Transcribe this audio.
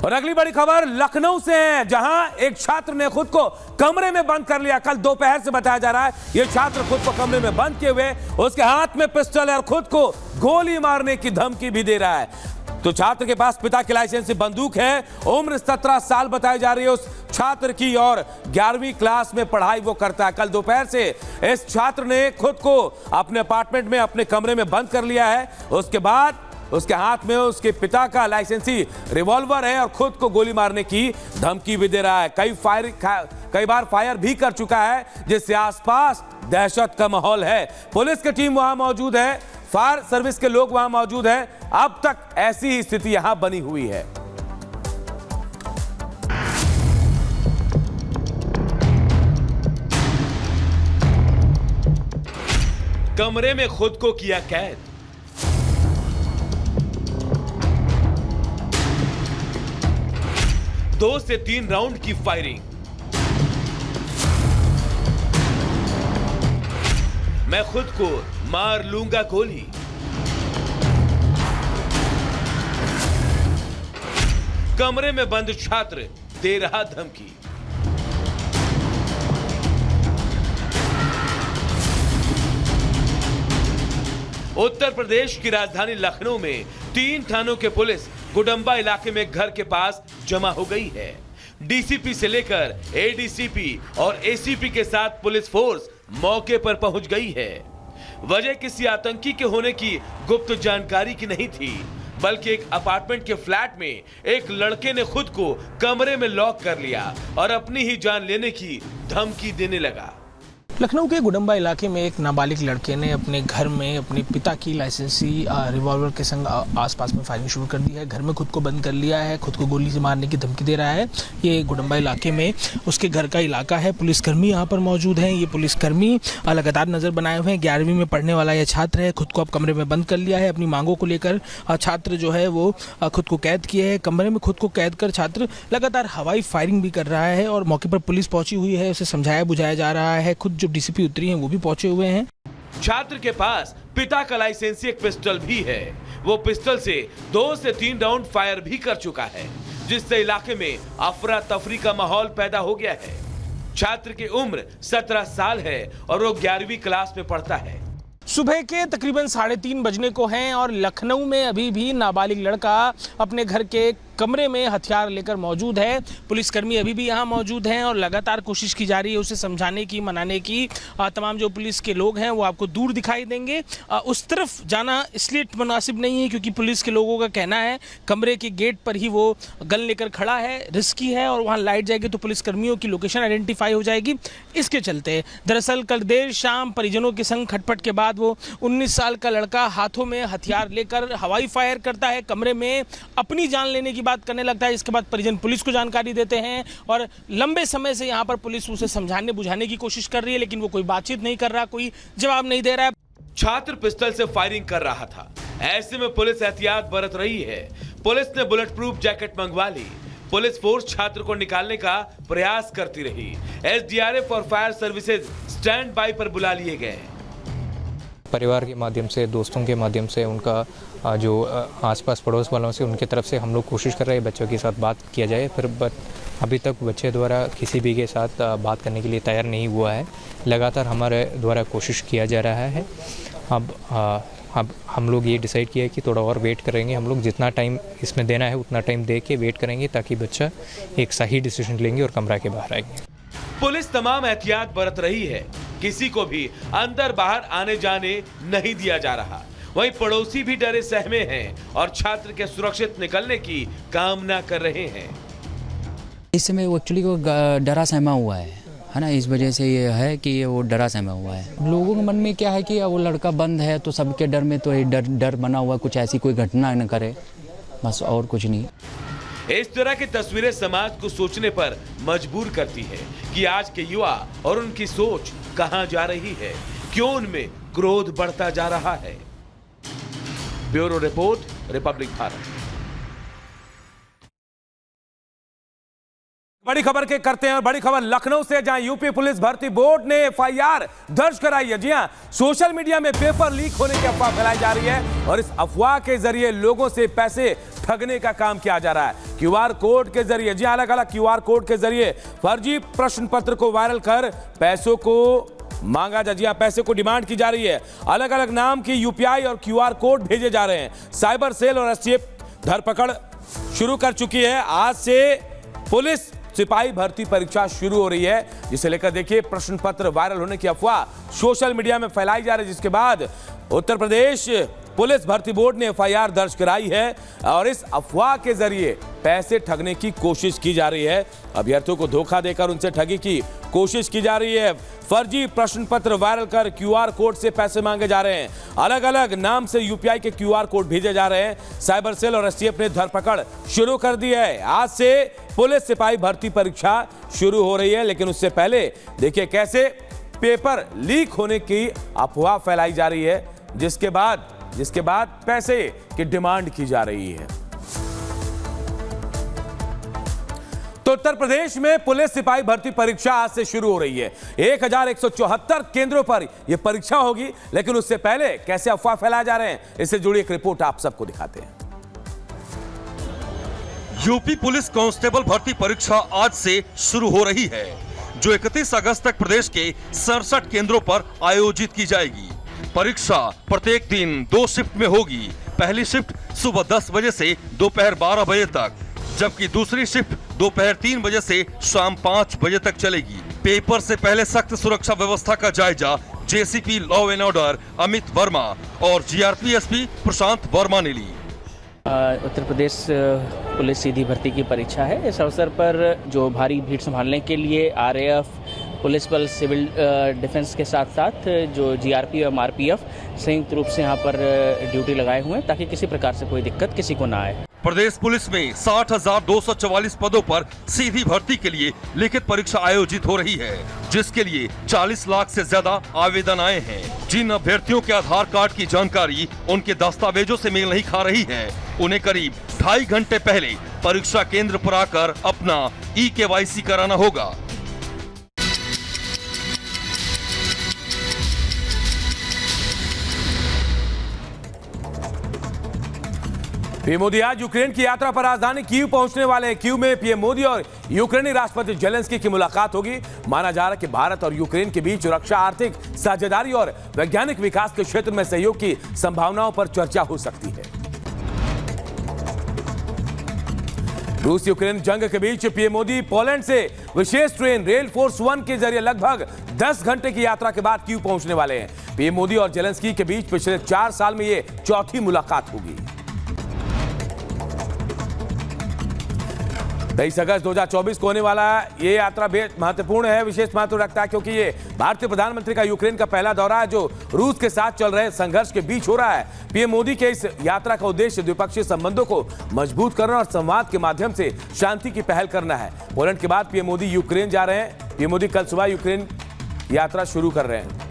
और अगली बड़ी खबर लखनऊ से है, जहां एक छात्र ने खुद को कमरे में बंद कर लिया। कल दोपहर से बताया जा रहा है यह छात्र खुद को कमरे में बंद किए हुए उसके हाथ में पिस्टल है और खुद को गोली मारने की धमकी भी दे रहा है। तो छात्र के पास पिता की लाइसेंसी बंदूक है, उम्र 17 साल बताई जा रही है उस छात्र की और 11वीं क्लास में पढ़ाई वो करता है। कल दोपहर से इस छात्र ने खुद को अपने अपार्टमेंट में अपने कमरे में बंद कर लिया है। उसके बाद उसके हाथ में उसके पिता का लाइसेंसी रिवॉल्वर है और खुद को गोली मारने की धमकी भी दे रहा है। कई बार फायर भी कर चुका है, जिससे आसपास दहशत का माहौल है। पुलिस की टीम वहां मौजूद है, फायर सर्विस के लोग वहां मौजूद हैं। अब तक ऐसी ही स्थिति यहां बनी हुई है। कमरे में खुद को किया कैद, दो से 3 राउंड की फायरिंग। मैं खुद को मार लूंगा गोली। कमरे में बंद छात्र दे रहा धमकी। उत्तर प्रदेश की राजधानी लखनऊ में 3 थानों के पुलिस गुडम्बा इलाके में घर के पास जमा हो गई है। डीसीपी से लेकर एडीसीपी और एसीपी के साथ पुलिस फोर्स मौके पर पहुंच गई है। वजह किसी आतंकी के होने की गुप्त जानकारी की नहीं थी, बल्कि एक अपार्टमेंट के फ्लैट में एक लड़के ने खुद को कमरे में लॉक कर लिया और अपनी ही जान लेने की धमकी देने लगा। लखनऊ के गुडम्बा इलाके में एक नाबालिग लड़के ने अपने घर में अपने पिता की लाइसेंसी रिवॉल्वर के संग आसपास में फायरिंग शुरू कर दी है। घर में खुद को बंद कर लिया है, खुद को गोली से मारने की धमकी दे रहा है। ये गुडम्बा इलाके में उसके घर का इलाका है। पुलिसकर्मी यहाँ पर मौजूद हैं। ये पुलिसकर्मी लगातार नज़र बनाए हुए हैं। 11वीं में पढ़ने वाला यह छात्र है, खुद को अब कमरे में बंद कर लिया है। अपनी मांगों को लेकर छात्र जो है वो खुद को कैद किए है। कमरे में खुद को कैद कर छात्र लगातार हवाई फायरिंग भी कर रहा है और मौके पर पुलिस पहुंची हुई है, उसे समझाया बुझाया जा रहा है। खुद जो डीसीपी उतरी हैं वो भी पहुंचे हुए हैं। छात्र के पास पिता का लाइसेंसी एक पिस्टल भी है। वो पिस्टल से 2 से 3 राउंड फायर भी कर चुका है, जिससे इलाके में अफरा तफरी का माहौल पैदा हो गया है। छात्र की उम्र 17 साल है और वो 11वीं क्लास में पढ़ता है। सुबह के तकरीबन 3:30 बजने को हैं और लखनऊ में अभी भी नाबालिग लड़का अपने घर के कमरे में हथियार लेकर मौजूद है। पुलिसकर्मी अभी भी यहाँ मौजूद हैं और लगातार कोशिश की जा रही है उसे समझाने की, मनाने की। तमाम जो पुलिस के लोग हैं वो आपको दूर दिखाई देंगे। उस तरफ जाना इसलिए मुनासिब नहीं है क्योंकि पुलिस के लोगों का कहना है कमरे के गेट पर ही वो गन लेकर खड़ा है, रिस्की है और वहाँ लाइट जाएगी तो पुलिसकर्मियों की लोकेशन आइडेंटिफाई हो जाएगी। इसके चलते दरअसल कल देर शाम परिजनों के संग खटपट के बाद वो 19 साल का लड़का हाथों में हथियार लेकर हवाई फायर करता है, कमरे में अपनी जान लेने की बात करने लगता है। इसके बाद परिजन पुलिस को जानकारी देते हैं और लंबे समय से यहाँ पर पुलिस उसे समझाने बुझाने की कोशिश कर रही है, लेकिन वो कोई बातचीत नहीं कर रहा, कोई जवाब नहीं दे रहा है। छात्र पिस्टल से फायरिंग कर रहा था, ऐसे में पुलिस एहतियात बरत रही है। पुलिस ने बुलेट प्रूफ जैकेट मंगवा ली। पुलिस फोर्स छात्र को निकालने का प्रयास करती रही। एसडीआरएफ और फायर सर्विसेज स्टैंड बाय पर बुला लिए गए। परिवार के माध्यम से, दोस्तों के माध्यम से, उनका जो आसपास पड़ोस वालों से, उनकी तरफ से हम लोग कोशिश कर रहे हैं बच्चों के साथ बात किया जाए। फिर अभी तक बच्चे द्वारा किसी भी के साथ बात करने के लिए तैयार नहीं हुआ है। लगातार हमारे द्वारा कोशिश किया जा रहा है। अब हम लोग ये डिसाइड किया है कि थोड़ा और वेट करेंगे। हम लोग जितना टाइम इसमें देना है उतना टाइम दे के वेट करेंगे ताकि बच्चा एक सही डिसीजन लेंगे और कमरा के बाहर आएंगे। पुलिस तमाम एहतियात बरत रही है, किसी को भी अंदर बाहर आने जाने नहीं दिया जा रहा। वहीं पड़ोसी भी डरे सहमे हैं और छात्र के सुरक्षित निकलने की कामना कर रहे हैं। इस समय वो एक्चुअली वो डरा सहमा हुआ है ना, इस वजह से ये है कि वो डरा सहमा हुआ है। लोगों के मन में क्या है कि वो लड़का बंद है तो सबके डर में तो डर बना हुआ, कुछ ऐसी कोई घटना न करे, बस और कुछ नहीं। इस तरह की तस्वीरें समाज को सोचने पर मजबूर करती है कि आज के युवा और उनकी सोच कहां जा रही है, क्यों उनमें क्रोध बढ़ता जा रहा है। Bureau report, Republic Bharat. बड़ी खबर के करते हैं और बड़ी खबर लखनऊ से, जहां यूपी पुलिस भर्ती बोर्ड ने एफआईआर दर्ज कराई है। जी हां, सोशल मीडिया में पेपर लीक होने की अफवाह फैलाई जा रही है और इस अफवाह के जरिए लोगों से पैसे ठगने का काम किया जा रहा है। क्यूआर कोड के जरिए, जी अलग अलग क्यूआर कोड के जरिए फर्जी प्रश्न पत्र को वायरल कर पैसों को मांगा जा, जी हां, पैसे को डिमांड की जा रही है। अलग अलग नाम की यूपीआई और क्यूआर कोड भेजे जा रहे हैं। साइबर सेल और एसटीएफ धरपकड़ शुरू कर चुकी है। आज से पुलिस सिपाही भर्ती परीक्षा शुरू हो रही है, जिसे लेकर देखिए प्रश्न पत्र वायरल होने की अफवाह सोशल मीडिया में फैलाई जा रही है, जिसके बाद उत्तर प्रदेश पुलिस भर्ती बोर्ड ने एफआईआर दर्ज कराई है और इस अफवाह के जरिए पैसे ठगने की कोशिश की जा रही है। अभ्यर्थियों को धोखा देकर उनसे ठगी की कोशिश की जा रही है। फर्जी प्रश्न पत्र वायरल कर क्यूआर कोड से पैसे मांगे जा रहे हैं। अलग अलग नाम से यूपीआई के क्यूआर कोड भेजे जा रहे हैं। साइबर सेल और एसटीएफ ने धरपकड़ शुरू कर दी है। आज से पुलिस सिपाही भर्ती परीक्षा शुरू हो रही है, लेकिन उससे पहले देखिए कैसे पेपर लीक होने की अफवाह फैलाई जा रही है, जिसके बाद पैसे की डिमांड की जा रही है। तो उत्तर प्रदेश में पुलिस सिपाही भर्ती परीक्षा आज से शुरू हो रही है। 1174 केंद्रों पर यह परीक्षा होगी, लेकिन उससे पहले कैसे अफवाह फैलाए जा रहे हैं, इससे जुड़ी एक रिपोर्ट आप सबको दिखाते हैं। यूपी पुलिस कांस्टेबल भर्ती परीक्षा आज से शुरू हो रही है, जो 31 अगस्त तक प्रदेश के 67 केंद्रों पर आयोजित की जाएगी। परीक्षा प्रत्येक दिन 2 शिफ्ट में होगी। पहली शिफ्ट सुबह 10 बजे से दोपहर 12 बजे तक, जबकि दूसरी शिफ्ट दोपहर 3 बजे से शाम 5 बजे तक चलेगी। पेपर से पहले सख्त सुरक्षा व्यवस्था का जायजा JCP law and order Amit Varma और जीआरपी एसपी प्रशांत वर्मा ने ली। उत्तर प्रदेश पुलिस सीधी भर्ती की परीक्षा है। इस अवसर पर जो भारी भीड़ संभालने के लिए आरएएफ, पुलिस बल, सिविल डिफेंस के साथ साथ जो जीआरपी और एमआरपीएफ संयुक्त रूप से यहाँ पर ड्यूटी लगाए हुए हैं, ताकि किसी प्रकार से कोई दिक्कत किसी को ना आए। प्रदेश पुलिस में 60,244 पदों पर सीधी भर्ती के लिए लिखित परीक्षा आयोजित हो रही है, जिसके लिए 40 लाख से ज्यादा आवेदन आए हैं। जिन अभ्यर्थियों के आधार कार्ड की जानकारी उनके दस्तावेजों से मेल नहीं खा रही है, उन्हें करीब 2.5 घंटे पहले परीक्षा केंद्र पर आकर अपना ई-केवाईसी कराना होगा। पीएम मोदी आज यूक्रेन की यात्रा पर राजधानी कीव पहुंचने वाले हैं। कीव में पीएम मोदी और यूक्रेनी राष्ट्रपति जेलेंस्की की मुलाकात होगी। माना जा रहा है कि भारत और यूक्रेन के बीच रक्षा, आर्थिक साझेदारी और वैज्ञानिक विकास के क्षेत्र में सहयोग की संभावनाओं पर चर्चा हो सकती है। रूस यूक्रेन जंग के बीच पीएम मोदी पोलैंड से विशेष ट्रेन रेल फोर्स 1 के जरिए लगभग 10 घंटे की यात्रा के बाद कीव पहुंचने वाले हैं। पीएम मोदी और जेलेंस्की के बीच पिछले 4 साल में ये चौथी मुलाकात होगी। 23 अगस्त 2024 को होने वाला ये यात्रा बेहद महत्वपूर्ण है, विशेष महत्व रखता है, क्योंकि ये भारतीय प्रधानमंत्री का यूक्रेन का पहला दौरा है, जो रूस के साथ चल रहे संघर्ष के बीच हो रहा है। पीएम मोदी के इस यात्रा का उद्देश्य द्विपक्षीय संबंधों को मजबूत करना और संवाद के माध्यम से शांति की पहल करना है। पोलैंड के बाद पीएम मोदी यूक्रेन जा रहे हैं। पीएम मोदी कल सुबह यूक्रेन यात्रा शुरू कर रहे हैं।